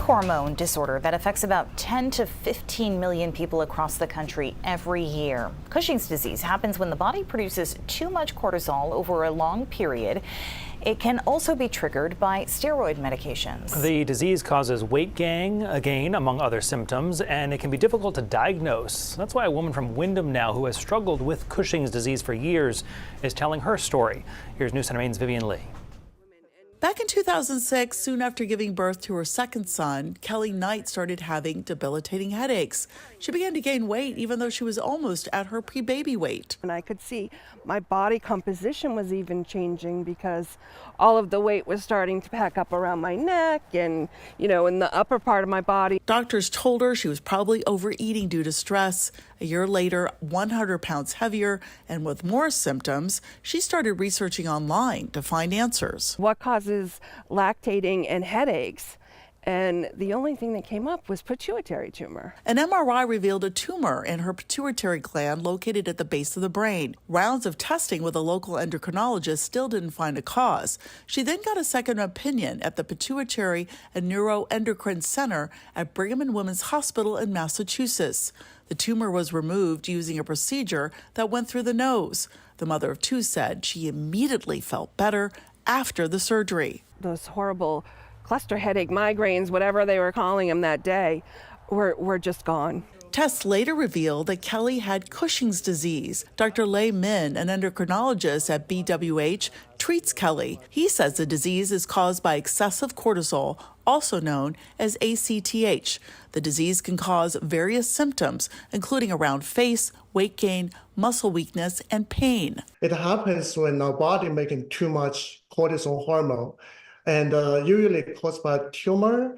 hormone disorder that affects about 10 to 15 million people across the country every year. Cushing's disease happens when the body produces too much cortisol over a long period. It can also be triggered by steroid medications. The disease causes weight gain, among other symptoms, and it can be difficult to diagnose. That's why a woman from Windham now, who has struggled with Cushing's disease for years, is telling her story. Here's News Center Maine's Vivian Lee. Back in 2006, soon after giving birth to her second son, Kelly Knight started having debilitating headaches. She began to gain weight even though she was almost at her pre-baby weight. And I could see my body composition was even changing because all of the weight was starting to pack up around my neck and, in the upper part of my body. Doctors told her she was probably overeating due to stress. A year later, 100 pounds heavier and with more symptoms, she started researching online to find answers. What causes lactating and headaches? And the only thing that came up was pituitary tumor. An MRI revealed a tumor in her pituitary gland located at the base of the brain. Rounds of testing with a local endocrinologist still didn't find a cause. She then got a second opinion at the Pituitary and Neuroendocrine Center at Brigham and Women's Hospital in Massachusetts. The tumor was removed using a procedure that went through the nose. The mother of two said she immediately felt better after the surgery. Those horrible cluster headache, migraines, whatever they were calling them that day, were just gone. Tests later revealed that Kelly had Cushing's disease. Dr. Lei Min, an endocrinologist at BWH, treats Kelly. He says the disease is caused by excessive cortisol, also known as ACTH. The disease can cause various symptoms, including around face, weight gain, muscle weakness, and pain. It happens when our body making too much cortisol hormone, and usually caused by a tumor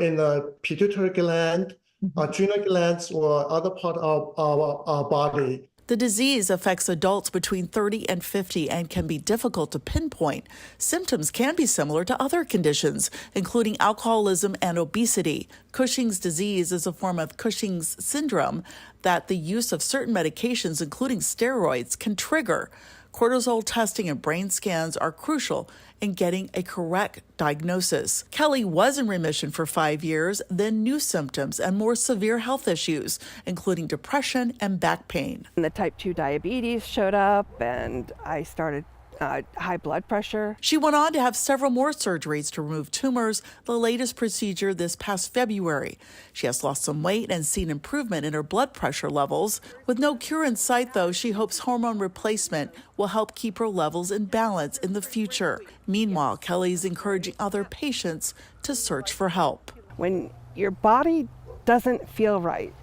in the pituitary gland, adrenal glands, or other part of our body. The disease affects adults between 30 and 50 and can be difficult to pinpoint. Symptoms can be similar to other conditions, including alcoholism and obesity. Cushing's disease is a form of Cushing's syndrome that the use of certain medications, including steroids, can trigger. Cortisol testing and brain scans are crucial in getting a correct diagnosis. Kelly was in remission for 5 years, then new symptoms and more severe health issues, including depression and back pain. And the type 2 diabetes showed up, and I started high blood pressure. She went on to have several more surgeries to remove tumors, the latest procedure this past February. She has lost some weight and seen improvement in her blood pressure levels. With no cure in sight, though, she hopes hormone replacement will help keep her levels in balance in the future. Meanwhile, Kelly's encouraging other patients to search for help. When your body doesn't feel right,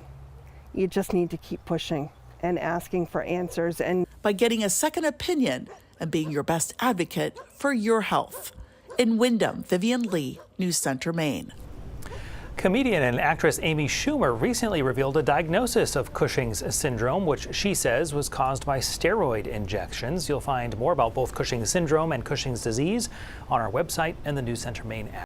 you just need to keep pushing and asking for answers. And by getting a second opinion and being your best advocate for your health. In Windham, Vivian Lee, News Center, Maine. Comedian and actress Amy Schumer recently revealed a diagnosis of Cushing's syndrome, which she says was caused by steroid injections. You'll find more about both Cushing's syndrome and Cushing's disease on our website and the News Center Maine app.